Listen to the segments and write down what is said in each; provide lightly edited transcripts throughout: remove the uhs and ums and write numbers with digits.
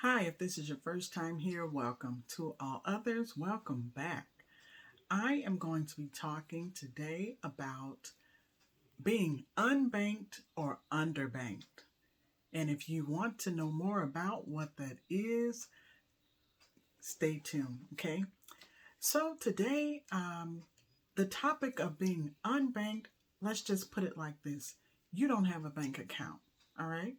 Hi, if this is your first time here, welcome. To all others, welcome back. I am going to be talking today about being unbanked or underbanked. And if you want to know more about what that is, stay tuned, okay? So today, the topic of being unbanked, let's just put it like this. You don't have a bank account, all right?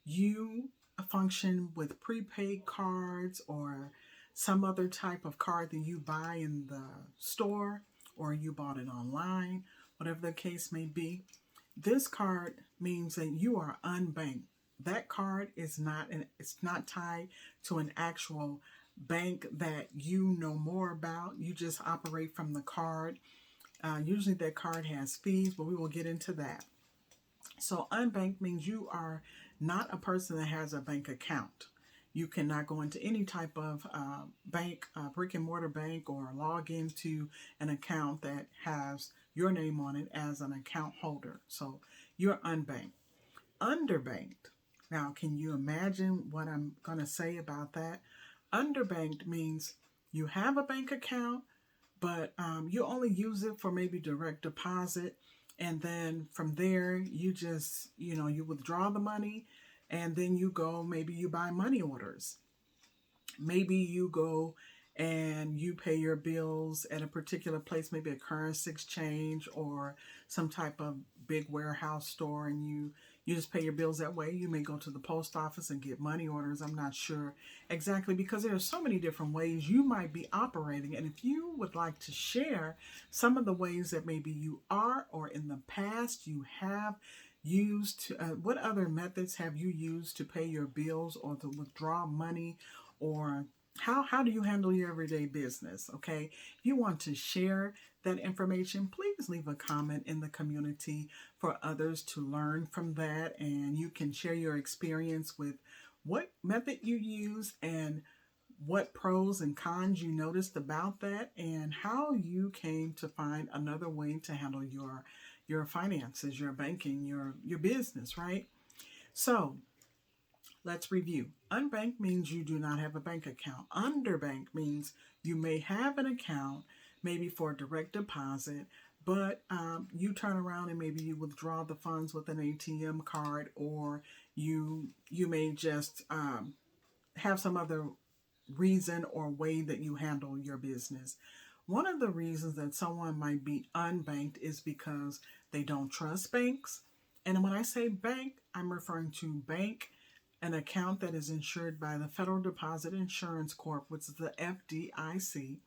You function with prepaid cards or some other type of card that you buy in the store or you bought it online, whatever the case may be. This card means that you are unbanked. That card is it's not tied to an actual bank that you know more about. You just operate from the card. Usually that card has fees, but we will get into that. So unbanked means you are not a person that has a bank account. You cannot go into any type of bank, brick and mortar bank, or log into an account that has your name on it as an account holder. So you're unbanked. Underbanked. Now, can you imagine what I'm going to say about that? Underbanked means you have a bank account, but you only use it for maybe direct deposit. And then from there, you just, you withdraw the money and then you go, maybe you buy money orders. Maybe you go and you pay your bills at a particular place, maybe a currency exchange or some type of big warehouse store, and you just pay your bills that way. You may go to the post office and get money orders. I'm not sure exactly because there are so many different ways you might be operating. And if you would like to share some of the ways that maybe you are or in the past you have used to, what other methods have you used to pay your bills or to withdraw money, or how do you handle your everyday business? Okay, if you want to share that information, please leave a comment in the community for others to learn from that, and you can share your experience with what method you use and what pros and cons you noticed about that, and how you came to find another way to handle your finances, your banking, your business, right? So let's review. Unbanked means you do not have a bank account. Underbanked means you may have an account, maybe for direct deposit, but you turn around and maybe you withdraw the funds with an ATM card, or you may just have some other reason or way that you handle your business. One of the reasons that someone might be unbanked is because they don't trust banks. And when I say bank, I'm referring to bank, an account that is insured by the Federal Deposit Insurance Corp, which is the FDIC,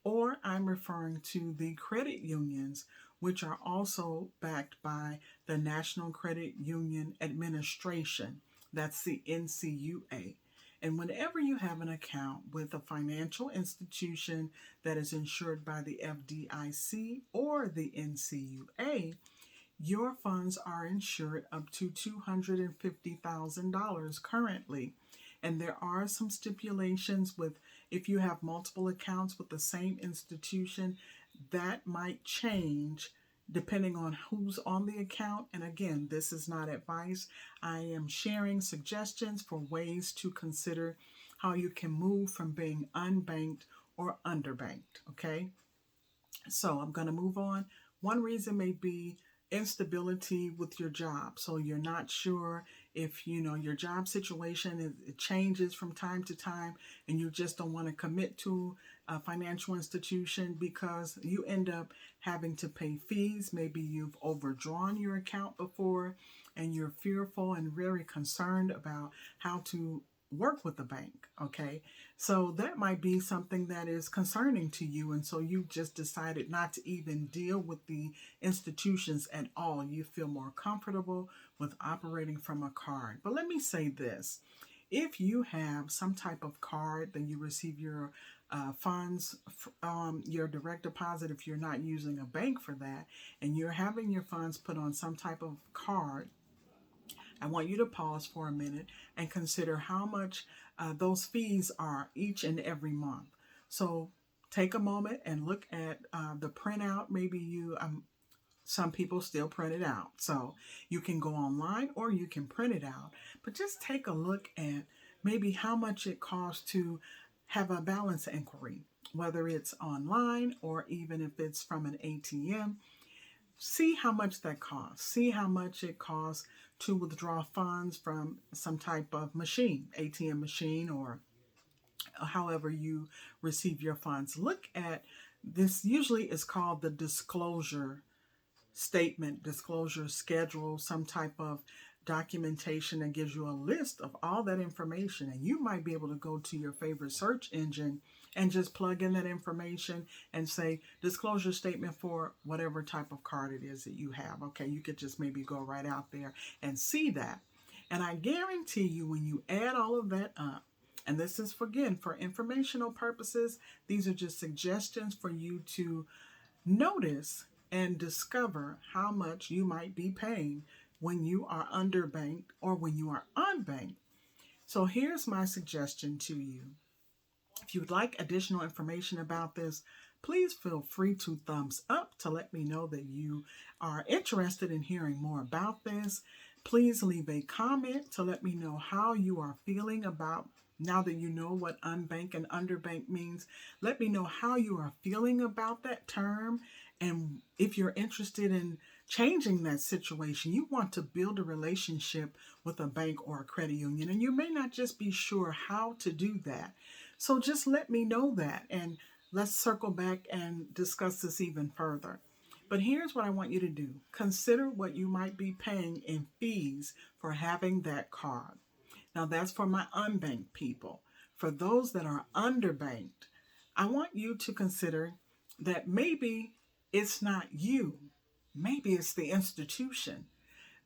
or I'm referring to the credit unions, which are also backed by the National Credit Union Administration. That's the NCUA. And whenever you have an account with a financial institution that is insured by the FDIC or the NCUA, your funds are insured up to $250,000 currently. And there are some stipulations with if you have multiple accounts with the same institution, that might change depending on who's on the account. And again, this is not advice. I am sharing suggestions for ways to consider how you can move from being unbanked or underbanked. Okay, so I'm going to move on. One reason may be instability with your job. So you're not sure if your job situation it changes from time to time, and you just don't want to commit to a financial institution because you end up having to pay fees. Maybe you've overdrawn your account before and you're fearful and very concerned about how to work with the bank. Okay, so that might be something that is concerning to you, and so you just decided not to even deal with the institutions at all. You feel more comfortable with operating from a card. But let me say this: if you have some type of card that you receive your funds, your direct deposit, if you're not using a bank for that, and you're having your funds put on some type of card, I want you to pause for a minute and consider how much those fees are each and every month. So take a moment and look at the printout. Maybe some people still print it out. So you can go online or you can print it out. But just take a look at maybe how much it costs to have a balance inquiry, whether it's online or even if it's from an ATM. See how much that costs. See how much it costs to withdraw funds from some type of machine, ATM machine, or however you receive your funds. Look at this, usually is called the disclosure statement, disclosure schedule, some type of documentation that gives you a list of all that information. And you might be able to go to your favorite search engine and just plug in that information and say disclosure statement for whatever type of card it is that you have. Okay, you could just maybe go right out there and see that. And I guarantee you, when you add all of that up, and this is, again, for informational purposes, these are just suggestions for you to notice and discover how much you might be paying when you are underbanked or when you are unbanked. So here's my suggestion to you. If you would like additional information about this, please feel free to thumbs up to let me know that you are interested in hearing more about this. Please leave a comment to let me know how you are feeling about, now that you know what unbanked and underbanked means. Let me know how you are feeling about that term, and if you're interested in changing that situation. You want to build a relationship with a bank or a credit union, and you may not just be sure how to do that. So just let me know that, and let's circle back and discuss this even further. But here's what I want you to do. Consider what you might be paying in fees for having that card. Now, that's for my unbanked people. For those that are underbanked, I want you to consider that maybe it's not you. Maybe it's the institution.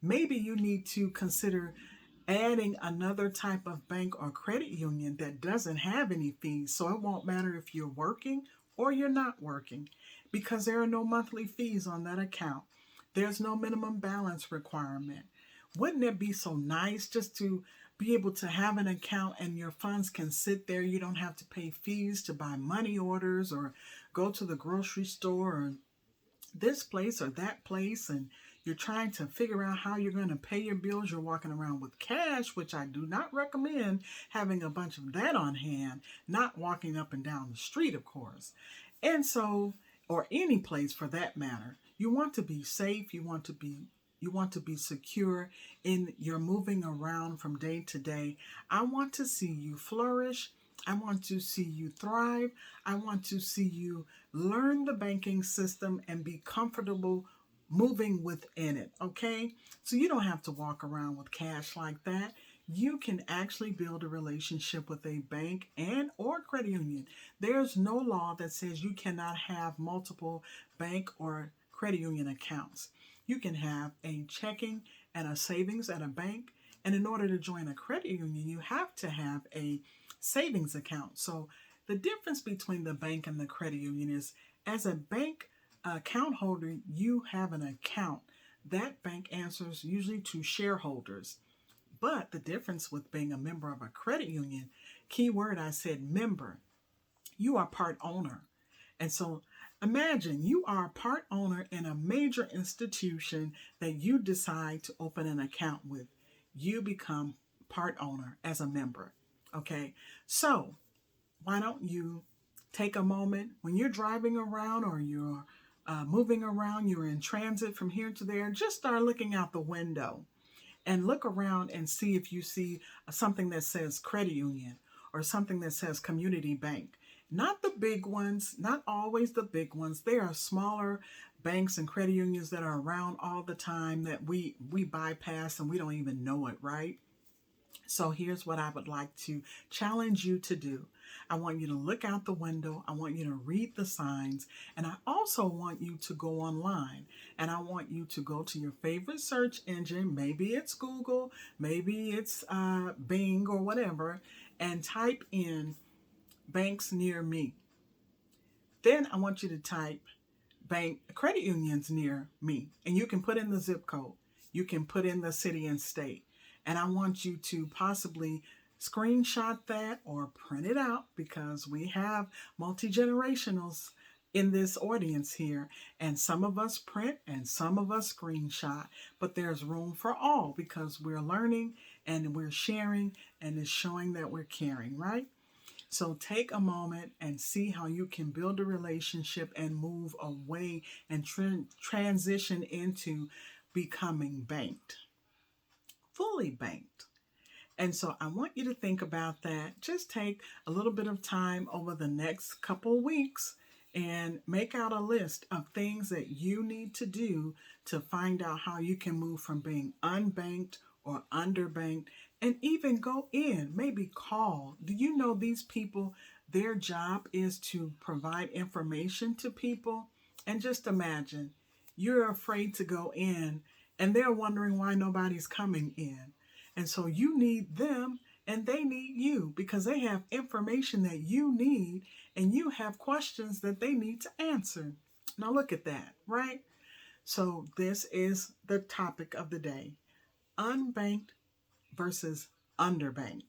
Maybe you need to consider adding another type of bank or credit union that doesn't have any fees. So it won't matter if you're working or you're not working, because there are no monthly fees on that account. There's no minimum balance requirement. Wouldn't it be so nice just to be able to have an account and your funds can sit there? You don't have to pay fees to buy money orders or go to the grocery store or this place or that place, and you're trying to figure out how you're going to pay your bills. You're walking around with cash, which I do not recommend having a bunch of that on hand, not walking up and down the street, of course. And so, or any place for that matter, you want to be safe, you want to be secure in your moving around from day to day. I want to see you flourish. I want to see you thrive. I want to see you learn the banking system and be comfortable moving within it, okay? So you don't have to walk around with cash like that. You can actually build a relationship with a bank and or credit union. There's no law that says you cannot have multiple bank or credit union accounts. You can have a checking and a savings at a bank, and in order to join a credit union, you have to have a savings account. So the difference between the bank and the credit union is, as a bank account holder, you have an account. That bank answers usually to shareholders. But the difference with being a member of a credit union, keyword I said member, you are part owner. And so imagine you are a part owner in a major institution that you decide to open an account with. You become part owner as a member. Okay, so why don't you take a moment when you're driving around or you're moving around, you're in transit from here to there, just start looking out the window and look around and see if you see something that says credit union or something that says community bank. Not the big ones, not always the big ones. There are smaller banks and credit unions that are around all the time that we bypass and we don't even know it, right? So here's what I would like to challenge you to do. I want you to look out the window. I want you to read the signs. And I also want you to go online. And I want you to go to your favorite search engine. Maybe it's Google, maybe it's Bing or whatever, and type in banks near me. Then I want you to type bank credit unions near me, and you can put in the zip code, you can put in the city and state, and I want you to possibly screenshot that or print it out, because we have multi-generationals in this audience here, and some of us print and some of us screenshot, but there's room for all because we're learning and we're sharing, and it's showing that we're caring, right? So take a moment and see how you can build a relationship and move away and transition into becoming banked, fully banked. And so I want you to think about that. Just take a little bit of time over the next couple weeks and make out a list of things that you need to do to find out how you can move from being unbanked or underbanked, and even go in, maybe call. Do you know these people, their job is to provide information to people? And just imagine you're afraid to go in and they're wondering why nobody's coming in. And so you need them and they need you because they have information that you need and you have questions that they need to answer. Now look at that, right? So this is the topic of the day: unbanked versus underbanked.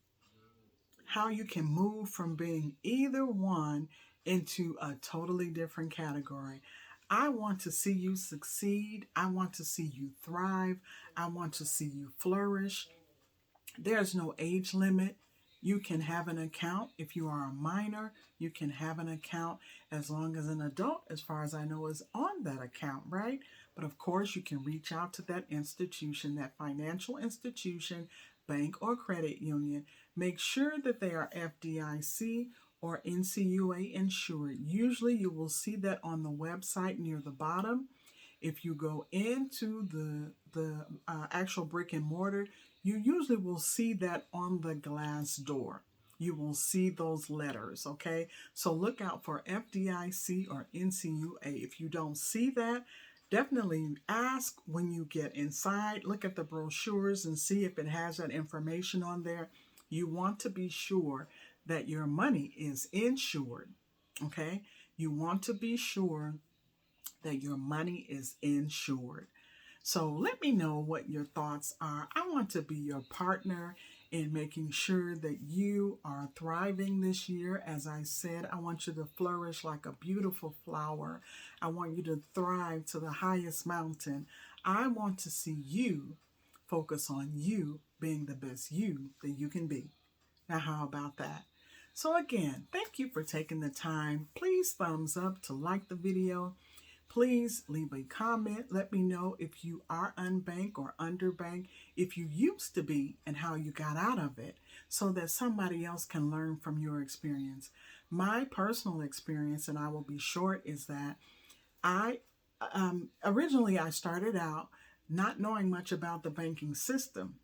How you can move from being either one into a totally different category. I want to see you succeed. I want to see you thrive. I want to see you flourish. There's no age limit. You can have an account. If you are a minor, you can have an account as long as an adult, as far as I know, is on that account, right? But of course, you can reach out to that institution, that financial institution, bank or credit union. Make sure that they are FDIC or NCUA insured. Usually you will see that on the website near the bottom. If you go into the actual brick and mortar, you usually will see that on the glass door. You will see those letters, okay? So look out for FDIC or NCUA. If you don't see that, definitely ask when you get inside. Look at the brochures and see if it has that information on there. You want to be sure that your money is insured, okay? You want to be sure that your money is insured. So let me know what your thoughts are. I want to be your partner in making sure that you are thriving this year. As I said, I want you to flourish like a beautiful flower. I want you to thrive to the highest mountain. I want to see you focus on you being the best you that you can be. Now, how about that? So again, thank you for taking the time. Please thumbs up to like the video. Please leave a comment. Let me know if you are unbanked or underbanked, if you used to be and how you got out of it, so that somebody else can learn from your experience. My personal experience, and I will be short, is that I originally I started out not knowing much about the banking system.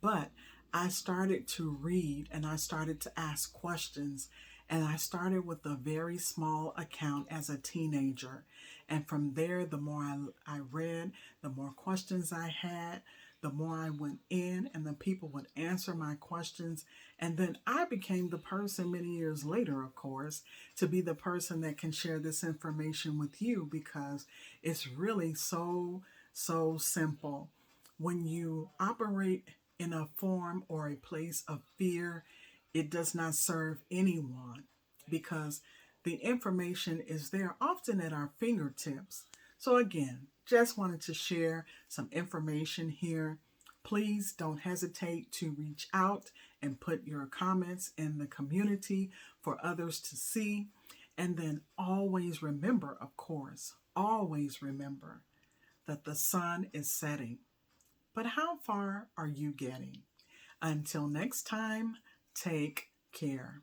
But I started to read and I started to ask questions. And I started with a very small account as a teenager. And from there, the more I read, the more questions I had, the more I went in, and the people would answer my questions. And then I became the person many years later, of course, to be the person that can share this information with you, because it's really so simple. When you operate in a form or a place of fear, it does not serve anyone, because the information is there often at our fingertips. So again, just wanted to share some information here. Please don't hesitate to reach out and put your comments in the community for others to see. And then always remember, of course, always remember that the sun is setting. But how far are you getting? Until next time, take care.